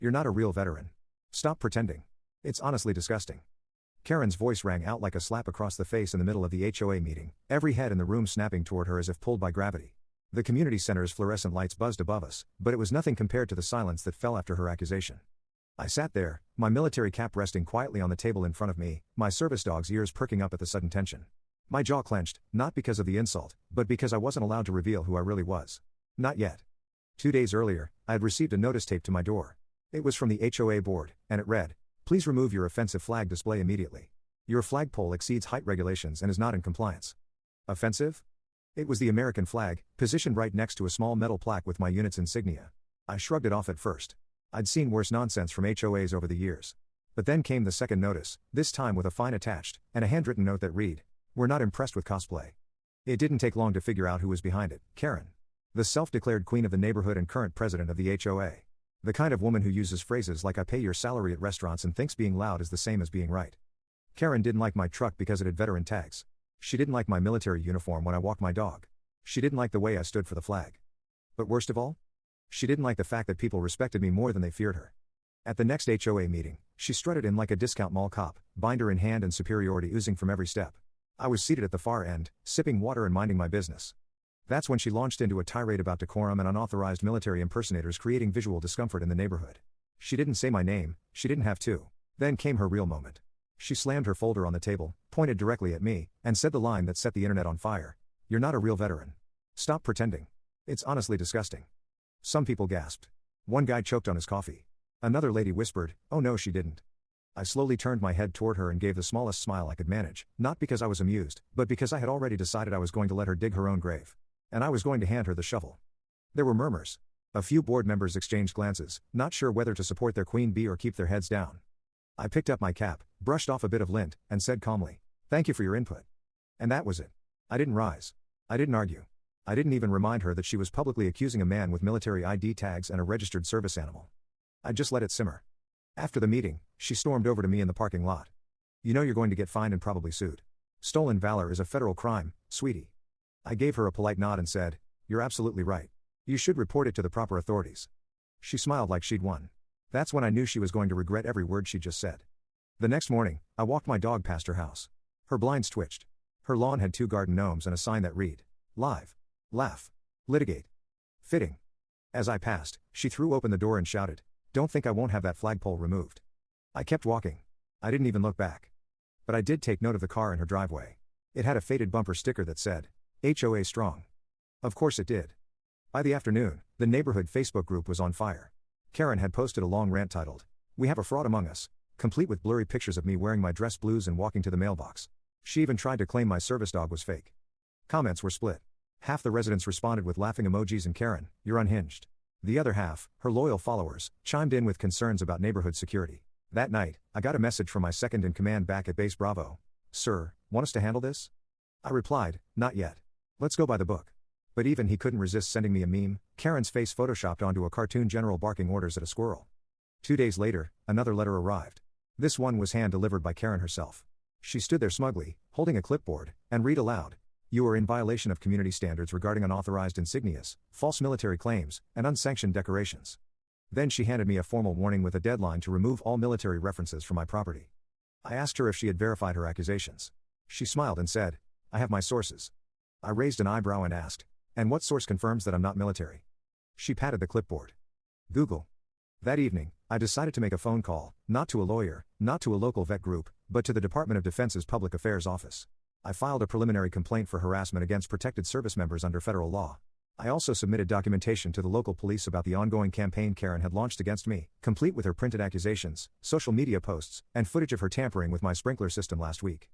You're not a real veteran. Stop pretending. It's honestly disgusting. Karen's voice rang out like a slap across the face in the middle of the HOA meeting, every head in the room snapping toward her as if pulled by gravity. The community center's fluorescent lights buzzed above us, but it was nothing compared to the silence that fell after her accusation. I sat there, my military cap resting quietly on the table in front of me, my service dog's ears perking up at the sudden tension. My jaw clenched, not because of the insult, but because I wasn't allowed to reveal who I really was. Not yet. 2 days earlier, I had received a notice taped to my door. It was from the HOA board, and it read, "Please remove your offensive flag display immediately. Your flagpole exceeds height regulations and is not in compliance." Offensive? It was the American flag, positioned right next to a small metal plaque with my unit's insignia. I shrugged it off at first. I'd seen worse nonsense from HOAs over the years. But then came the second notice, this time with a fine attached, and a handwritten note that read, "We're not impressed with cosplay." It didn't take long to figure out who was behind it: Karen. The self-declared queen of the neighborhood and current president of the HOA. The kind of woman who uses phrases like "I pay your salary" at restaurants and thinks being loud is the same as being right. Karen didn't like my truck because it had veteran tags. She didn't like my military uniform when I walked my dog. She didn't like the way I stood for the flag. But worst of all, she didn't like the fact that people respected me more than they feared her. At the next HOA meeting, she strutted in like a discount mall cop, binder in hand and superiority oozing from every step. I was seated at the far end, sipping water and minding my business. That's when she launched into a tirade about decorum and unauthorized military impersonators creating visual discomfort in the neighborhood. She didn't say my name, she didn't have to. Then came her real moment. She slammed her folder on the table, pointed directly at me, and said the line that set the internet on fire. "You're not a real veteran. Stop pretending. It's honestly disgusting." Some people gasped. One guy choked on his coffee. Another lady whispered, "Oh no, she didn't." I slowly turned my head toward her and gave the smallest smile I could manage, not because I was amused, but because I had already decided I was going to let her dig her own grave. And I was going to hand her the shovel. There were murmurs. A few board members exchanged glances, not sure whether to support their queen bee or keep their heads down. I picked up my cap, brushed off a bit of lint, and said calmly, "Thank you for your input." And that was it. I didn't rise. I didn't argue. I didn't even remind her that she was publicly accusing a man with military ID tags and a registered service animal. I just let it simmer. After the meeting, she stormed over to me in the parking lot. "You know you're going to get fined and probably sued. Stolen valor is a federal crime, sweetie." I gave her a polite nod and said, "You're absolutely right. You should report it to the proper authorities." She smiled like she'd won. That's when I knew she was going to regret every word she just said. The next morning, I walked my dog past her house. Her blinds twitched. Her lawn had 2 garden gnomes and a sign that read, "Live. Laugh. Litigate." Fitting. As I passed, she threw open the door and shouted, "Don't think I won't have that flagpole removed." I kept walking. I didn't even look back. But I did take note of the car in her driveway. It had a faded bumper sticker that said, "HOA Strong." Of course it did. By the afternoon, the neighborhood Facebook group was on fire. Karen had posted a long rant titled, "We have a fraud among us," complete with blurry pictures of me wearing my dress blues and walking to the mailbox. She even tried to claim my service dog was fake. Comments were split. Half the residents responded with laughing emojis and "Karen, you're unhinged." The other half, her loyal followers, chimed in with concerns about neighborhood security. That night, I got a message from my second-in-command back at Base Bravo. "Sir, want us to handle this?" I replied, "Not yet. Let's go by the book." But even he couldn't resist sending me a meme, Karen's face photoshopped onto a cartoon general barking orders at a squirrel. 2 days later, another letter arrived. This one was hand-delivered by Karen herself. She stood there smugly, holding a clipboard, and read aloud, "You are in violation of community standards regarding unauthorized insignias, false military claims, and unsanctioned decorations." Then she handed me a formal warning with a deadline to remove all military references from my property. I asked her if she had verified her accusations. She smiled and said, "I have my sources." I raised an eyebrow and asked, "And what source confirms that I'm not military?" She patted the clipboard. "Google." That evening, I decided to make a phone call, not to a lawyer, not to a local vet group, but to the Department of Defense's Public Affairs Office. I filed a preliminary complaint for harassment against protected service members under federal law. I also submitted documentation to the local police about the ongoing campaign Karen had launched against me, complete with her printed accusations, social media posts, and footage of her tampering with my sprinkler system last week.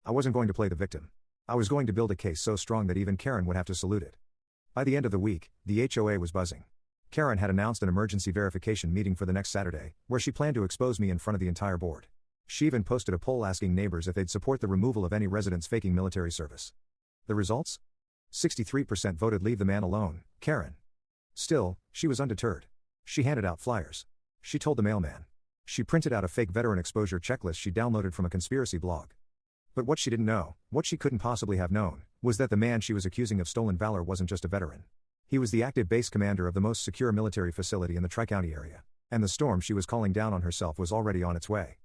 I wasn't going to play the victim. I was going to build a case so strong that even Karen would have to salute it. By the end of the week, the HOA was buzzing. Karen had announced an emergency verification meeting for the next Saturday, where she planned to expose me in front of the entire board. She even posted a poll asking neighbors if they'd support the removal of any residents faking military service. The results? 63% voted leave the man alone, Karen. Still, she was undeterred. She handed out flyers. She told the mailman. She printed out a fake veteran exposure checklist she downloaded from a conspiracy blog. But what she didn't know, what she couldn't possibly have known, was that the man she was accusing of stolen valor wasn't just a veteran. He was the active base commander of the most secure military facility in the Tri-County area. And the storm she was calling down on herself was already on its way.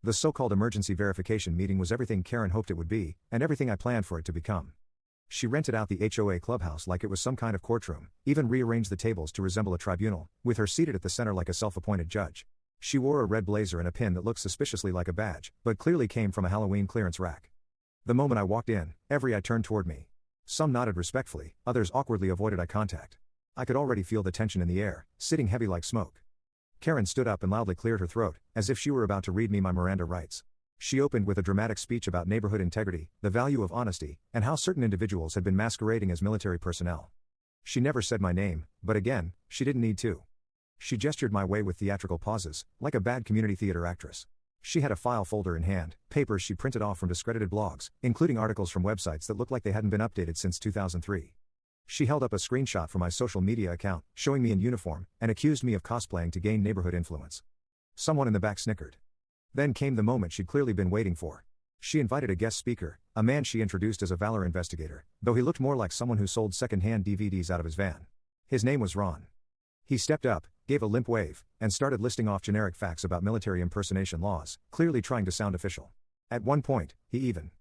The so-called emergency verification meeting was everything Karen hoped it would be, and everything I planned for it to become. She rented out the HOA clubhouse like it was some kind of courtroom, even rearranged the tables to resemble a tribunal, with her seated at the center like a self-appointed judge. She wore a red blazer and a pin that looked suspiciously like a badge, but clearly came from a Halloween clearance rack. The moment I walked in, every eye turned toward me. Some nodded respectfully, others awkwardly avoided eye contact. I could already feel the tension in the air, sitting heavy like smoke. Karen stood up and loudly cleared her throat, as if she were about to read me my Miranda rights. She opened with a dramatic speech about neighborhood integrity, the value of honesty, and how certain individuals had been masquerading as military personnel. She never said my name, but again, she didn't need to. She gestured my way with theatrical pauses, like a bad community theater actress. She had a file folder in hand, papers she printed off from discredited blogs, including articles from websites that looked like they hadn't been updated since 2003. She held up a screenshot from my social media account, showing me in uniform, and accused me of cosplaying to gain neighborhood influence. Someone in the back snickered. Then came the moment she'd clearly been waiting for. She invited a guest speaker, a man she introduced as a Valor investigator, though he looked more like someone who sold second-hand DVDs out of his van. His name was Ron. He stepped up, gave a limp wave, and started listing off generic facts about military impersonation laws, clearly trying to sound official. At one point, he even